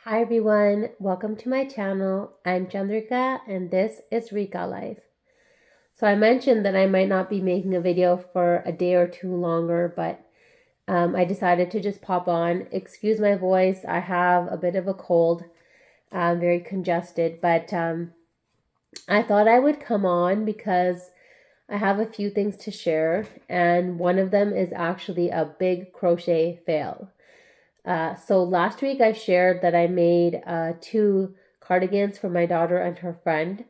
Hi everyone, welcome to my channel. I'm Chandrika and this is Rika Life. So I mentioned that I might not be making a video for a day or two longer, but I decided to just pop on. Excuse my voice, I have a bit of a cold. I'm very congested, but I thought I would come on because I have a few things to share, and one of them is actually a big crochet fail. So last week I shared that I made 2 cardigans for my daughter and her friend,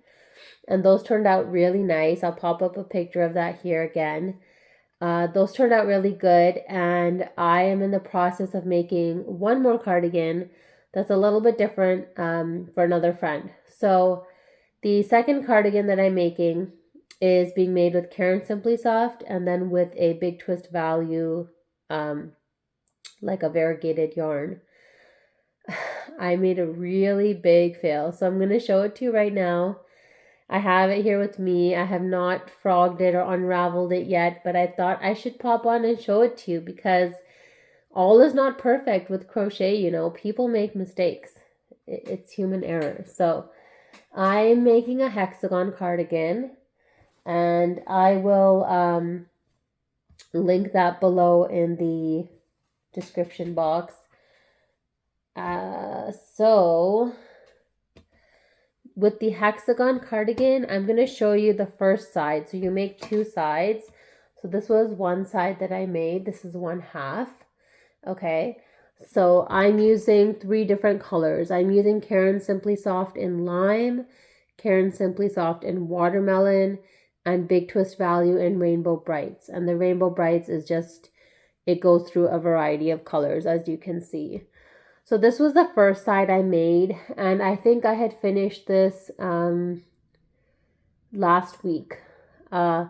and those turned out really nice. I'll pop up a picture of that here again. Those turned out really good, and I am in the process of making one more cardigan that's a little bit different for another friend. So the second cardigan that I'm making is being made with Karen Simply Soft and then with a big twist value, like a variegated yarn. I made a really big fail, so I'm going to show it to you right now. I have it here with me. I have not frogged it or unraveled it yet, but I thought I should pop on and show it to you because all is not perfect with crochet, you know. People make mistakes. It's human error. So I'm making a hexagon cardigan, and I will link that below in the description box. So with the hexagon cardigan, I'm going to show you the first side. So you make 2 sides. So this was one side that I made. This is 1/2. Okay. So I'm using 3 different colors. I'm using Karen Simply Soft in lime, Karen Simply Soft in watermelon, and Big Twist Value in Rainbow Brights. And the Rainbow Brights is just, it goes through a variety of colors, as you can see. So this was the first side I made, and I think I had finished this last week. And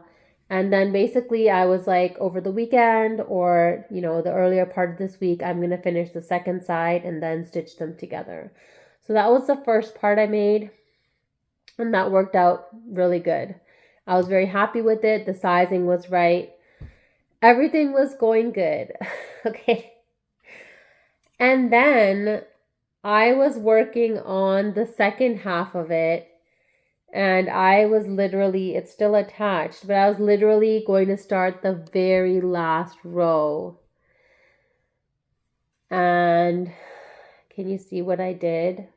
then basically I was like, over the weekend or, you know, the earlier part of this week, I'm going to finish the second side and then stitch them together. So that was the first part I made, and that worked out really good. I was very happy with it. The sizing was right. Everything was going good. Okay. And then I was working on the second half of it, and I was literally, it's still attached, but I was literally going to start the very last row. And can you see what I did?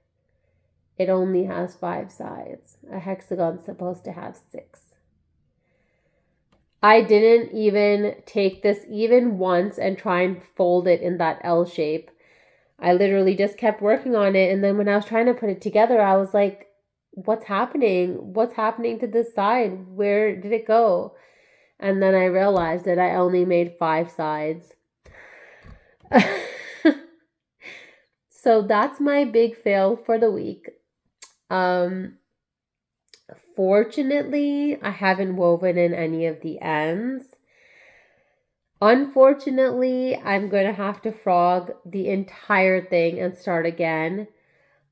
It only has 5 sides. A hexagon's supposed to have 6. I didn't even take this even once and try and fold it in that L shape. I literally just kept working on it, and then when I was trying to put it together, I was like, what's happening? What's happening to this side? Where did it go? And then I realized that I only made 5 sides. So that's my big fail for the week. Fortunately, I haven't woven in any of the ends. Unfortunately, I'm going to have to frog the entire thing and start again.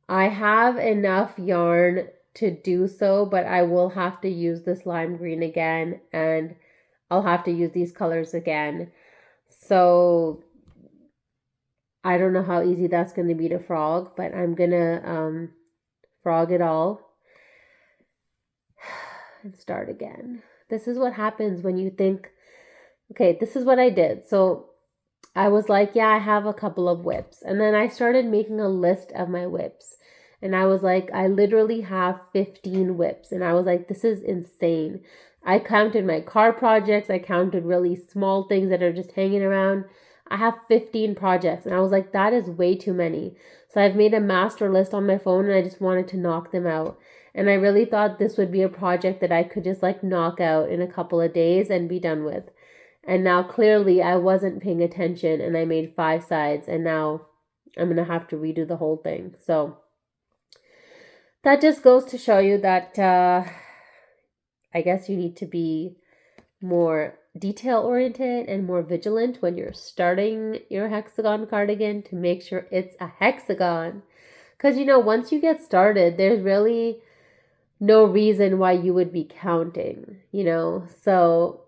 I have enough yarn to do so, but I will have to use this lime green again, and I'll have to use these colors again. So I don't know how easy that's going to be to frog, but I'm going to frog it all and start again. This is what happens when you think, okay, this is what I did. So I was like, yeah, I have a couple of whips. And then I started making a list of my whips. And I was like, I literally have 15 whips. And I was like, this is insane. I counted my car projects. I counted really small things that are just hanging around. I have 15 projects. And I was like, that is way too many. So I've made a master list on my phone, and I just wanted to knock them out. And I really thought this would be a project that I could just like knock out in a couple of days and be done with. And now clearly I wasn't paying attention, and I made 5 sides, and now I'm going to have to redo the whole thing. So that just goes to show you that I guess you need to be more detail oriented and more vigilant when you're starting your hexagon cardigan to make sure it's a hexagon. Because, you know, once you get started, there's really no reason why you would be counting, you know. So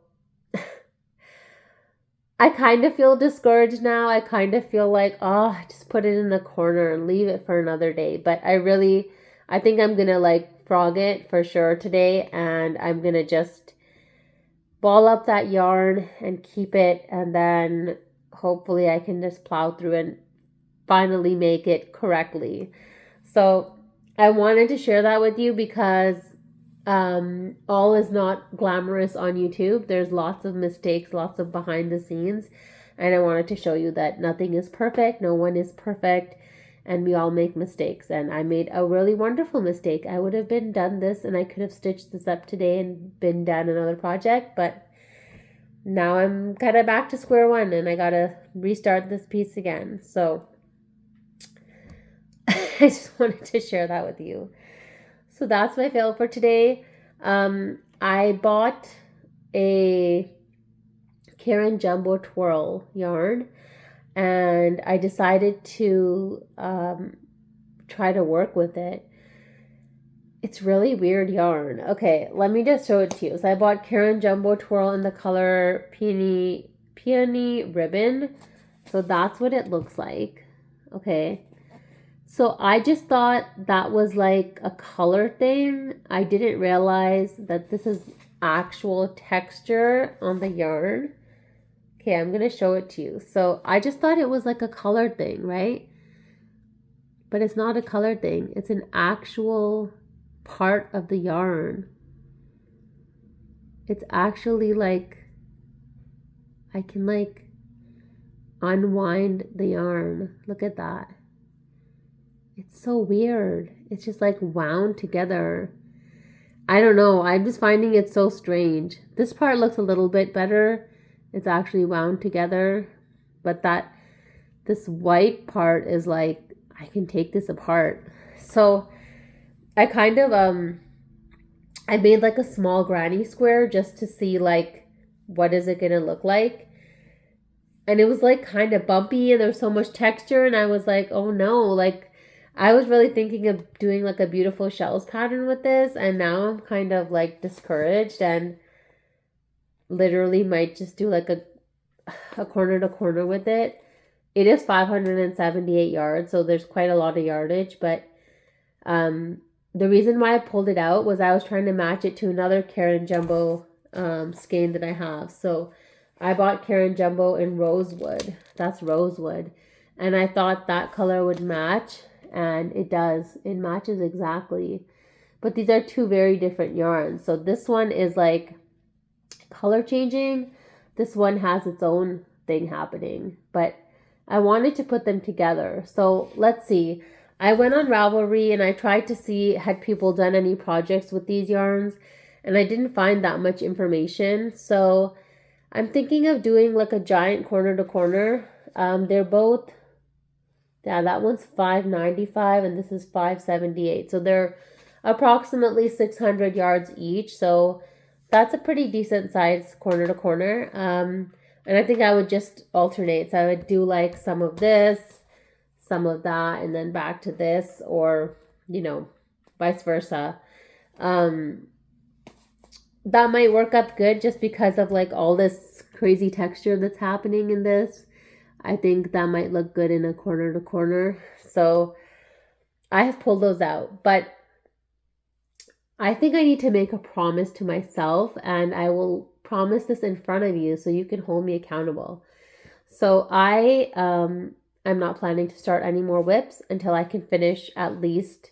I kind of feel discouraged now. I kind of feel like, oh, just put it in the corner and leave it for another day. But I think I'm gonna like frog it for sure today, and I'm gonna just ball up that yarn and keep it, and then hopefully I can just plow through and finally make it correctly. So I wanted to share that with you because all is not glamorous on YouTube. There's lots of mistakes, lots of behind the scenes. And I wanted to show you that nothing is perfect, no one is perfect, and we all make mistakes. And I made a really wonderful mistake. I would have been done this and I could have stitched this up today and been done another project, but now I'm kind of back to square one and I gotta restart this piece again. So I just wanted to share that with you. So that's my fail for today. I bought a Karen Jumbo Twirl yarn and I decided to try to work with it. It's really weird yarn. Okay, let me just show it to you. So I bought Karen Jumbo Twirl in the color Peony Ribbon. So that's what it looks like. Okay. So I just thought that was like a color thing. I didn't realize that this is actual texture on the yarn. Okay, I'm going to show it to you. So I just thought it was like a color thing, right? But it's not a color thing. It's an actual part of the yarn. It's actually like, I can like unwind the yarn. Look at that. It's so weird. It's just like wound together. I don't know. I'm just finding it so strange. This part looks a little bit better. It's actually wound together. But this white part is like, I can take this apart. So I kind of, I made like a small granny square just to see like, what is it going to look like? And it was like kind of bumpy and there was so much texture. And I was like, oh no, like, I was really thinking of doing like a beautiful shells pattern with this, and now I'm kind of like discouraged and literally might just do like a corner to corner with it. It is 578 yards, so there's quite a lot of yardage, but the reason why I pulled it out was I was trying to match it to another Karen Jumbo skein that I have. So I bought Karen Jumbo in rosewood. That's rosewood. And I thought that color would match. And it does. It matches exactly. But these are two very different yarns. So this one is like color changing. This one has its own thing happening. But I wanted to put them together. So let's see. I went on Ravelry and I tried to see had people done any projects with these yarns. And I didn't find that much information. So I'm thinking of doing like a giant corner to corner. They're both... Yeah, that one's 595 and this is 578. So they're approximately 600 yards each. So that's a pretty decent size corner to corner. And I think I would just alternate. So I would do like some of this, some of that, and then back to this, or, vice versa. That might work up good just because of like all this crazy texture that's happening in this. I think that might look good in a corner to corner. So I have pulled those out, but I think I need to make a promise to myself, and I will promise this in front of you so you can hold me accountable. So I'm not planning to start any more whips until I can finish at least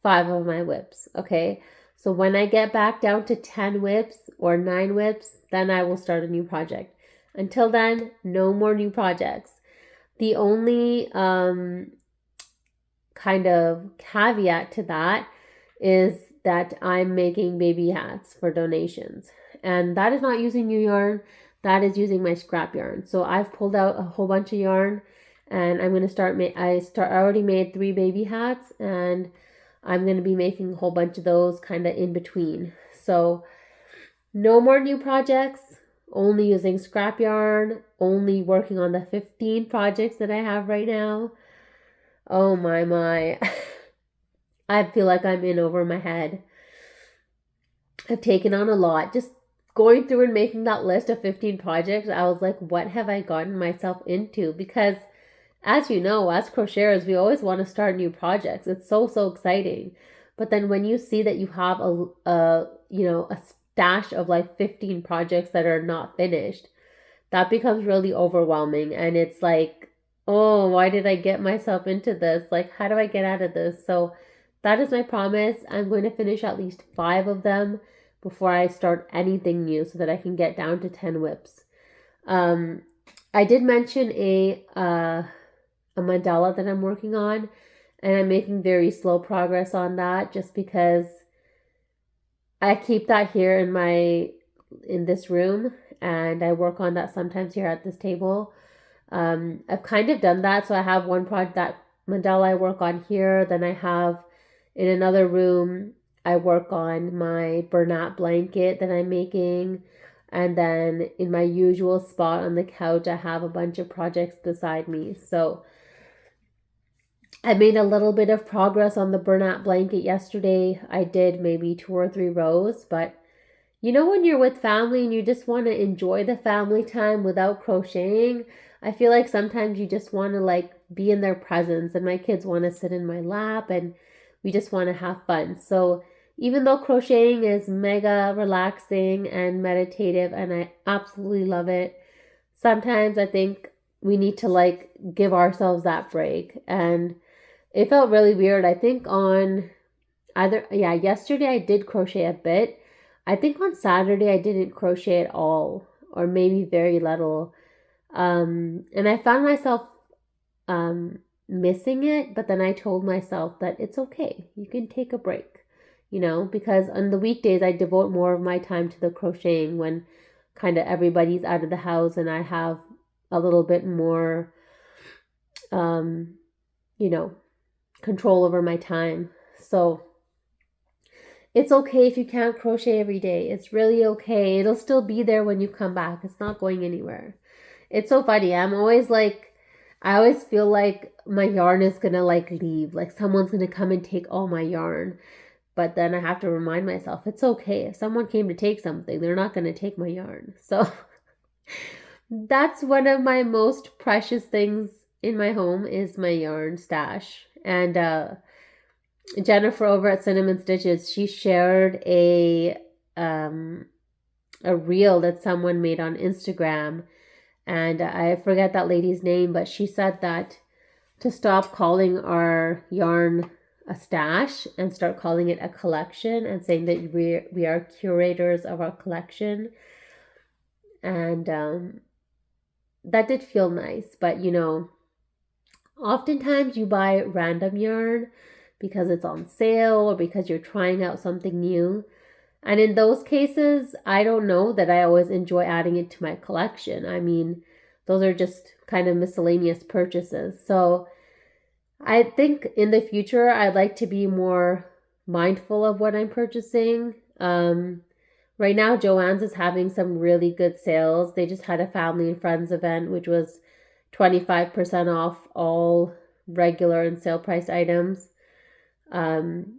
5 of my whips. Okay. So when I get back down to 10 whips or 9 whips, then I will start a new project. Until then, no more new projects. The only kind of caveat to that is that I'm making baby hats for donations. And that is not using new yarn. That is using my scrap yarn. So I've pulled out a whole bunch of yarn and I'm going to I already made 3 baby hats and I'm going to be making a whole bunch of those kind of in between. So no more new projects. Only using scrap yarn, only working on the 15 projects that I have right now. Oh my. I feel like I'm in over my head. I've taken on a lot. Just going through and making that list of 15 projects, I was like, what have I gotten myself into? Because as you know, as crocheters, we always want to start new projects. It's so, so exciting. But then when you see that you have a stash of like 15 projects that are not finished, that becomes really overwhelming. And it's like, oh, why did I get myself into this? Like, how do I get out of this? So that is my promise. I'm going to finish at least 5 of them before I start anything new so that I can get down to 10 whips. I did mention a mandala that I'm working on, and I'm making very slow progress on that just because I keep that here in this room, and I work on that sometimes here at this table. I've kind of done that. So I have one project, that mandala I work on here. Then I have in another room, I work on my burlap blanket that I'm making. And then in my usual spot on the couch, I have a bunch of projects beside me. So I made a little bit of progress on the burlap blanket yesterday. I did maybe 2 or 3 rows, but you know, when you're with family and you just want to enjoy the family time without crocheting, I feel like sometimes you just want to like be in their presence, and my kids want to sit in my lap and we just want to have fun. So even though crocheting is mega relaxing and meditative and I absolutely love it, sometimes I think we need to like give ourselves that break. And it felt really weird. I think yesterday I did crochet a bit. I think on Saturday I didn't crochet at all, or maybe very little. And I found myself missing it, but then I told myself that it's okay. You can take a break, because on the weekdays I devote more of my time to the crocheting when kind of everybody's out of the house and I have a little bit more, control over my time. So it's okay if you can't crochet every day. It's really okay. It'll still be there when you come back. It's not going anywhere. It's so funny. I always feel like my yarn is going to like leave. Like someone's going to come and take all my yarn. But then I have to remind myself, it's okay. If someone came to take something, they're not going to take my yarn. So that's one of my most precious things in my home is my yarn stash. And Jennifer over at Cinnamon Stitches, she shared a reel that someone made on Instagram, and I forget that lady's name, but she said that to stop calling our yarn a stash and start calling it a collection, and saying that we are curators of our collection. And that did feel nice. But oftentimes you buy random yarn because it's on sale or because you're trying out something new. And in those cases, I don't know that I always enjoy adding it to my collection. I mean, those are just kind of miscellaneous purchases. So I think in the future, I'd like to be more mindful of what I'm purchasing. Right now, Joann's is having some really good sales. They just had a family and friends event, which was 25% off all regular and sale price items. And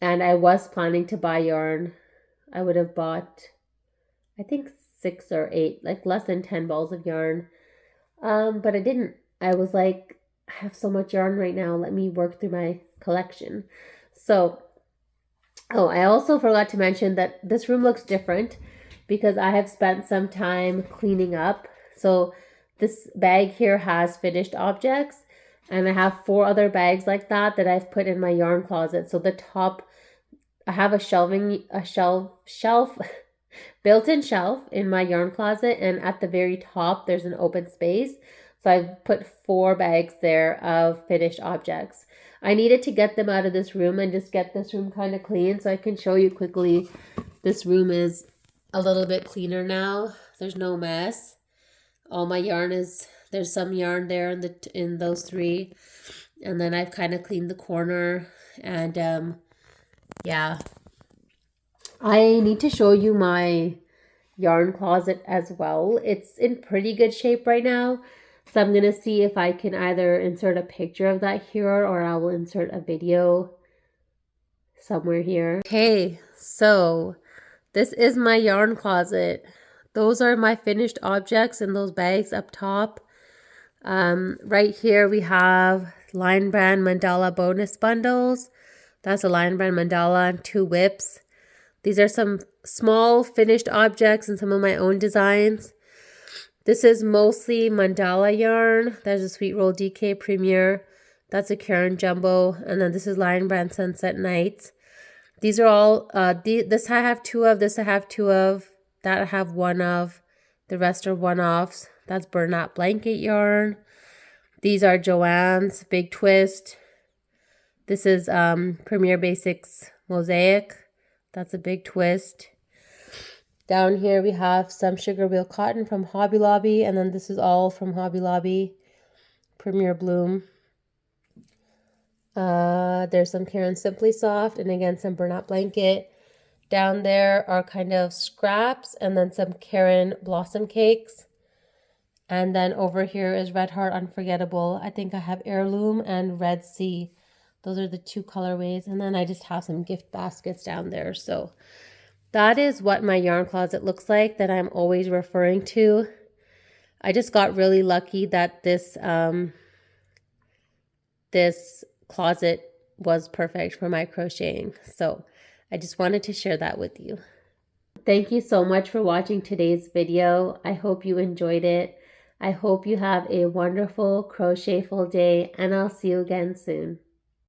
I was planning to buy yarn. I would have bought, I think 6 or 8, like less than 10 balls of yarn. But I didn't. I was like, I have so much yarn right now. Let me work through my collection. So, I also forgot to mention that this room looks different because I have spent some time cleaning up. So this bag here has finished objects, and I have 4 other bags like that I've put in my yarn closet. So the top, I have a shelf, built-in shelf in my yarn closet, and at the very top there's an open space. So I've put 4 bags there of finished objects. I needed to get them out of this room and just get this room kind of clean, so I can show you quickly. This room is a little bit cleaner now. There's no mess. All my yarn there's some yarn there in those 3. And then I've kind of cleaned the corner, and yeah. I need to show you my yarn closet as well. It's in pretty good shape right now. So I'm going to see if I can either insert a picture of that here, or I will insert a video somewhere here. Okay, so This is my yarn closet. Those are my finished objects in those bags up top. Right here we have Lion Brand Mandala bonus bundles. That's a Lion Brand mandala and 2 whips. These are some small finished objects and some of my own designs. This is mostly mandala yarn. There's a Sweet Roll DK Premier. That's a Karen Jumbo. And then this is Lion Brand Sunset Nights. These are all, this I have 2 of, this I have 2 of, that I have 1 of. The rest are one-offs. That's Bernat Blanket yarn. These are Joann's Big Twist. This is Premier Basics Mosaic. That's a big twist. Down here we have some Sugar Wheel Cotton from Hobby Lobby. And then this is all from Hobby Lobby. Premier Bloom. There's some Karen Simply Soft. And again, some Bernat Blanket. Down there are kind of scraps. And then some Karen Blossom Cakes. And then over here is Red Heart Unforgettable. I think I have Heirloom and Red Sea. Those are the 2 colorways. And then I just have some gift baskets down there. So that is what my yarn closet looks like that I'm always referring to. I just got really lucky that this closet was perfect for my crocheting. So I just wanted to share that with you. Thank you so much for watching today's video. I hope you enjoyed it. I hope you have a wonderful crochetful day, and I'll see you again soon.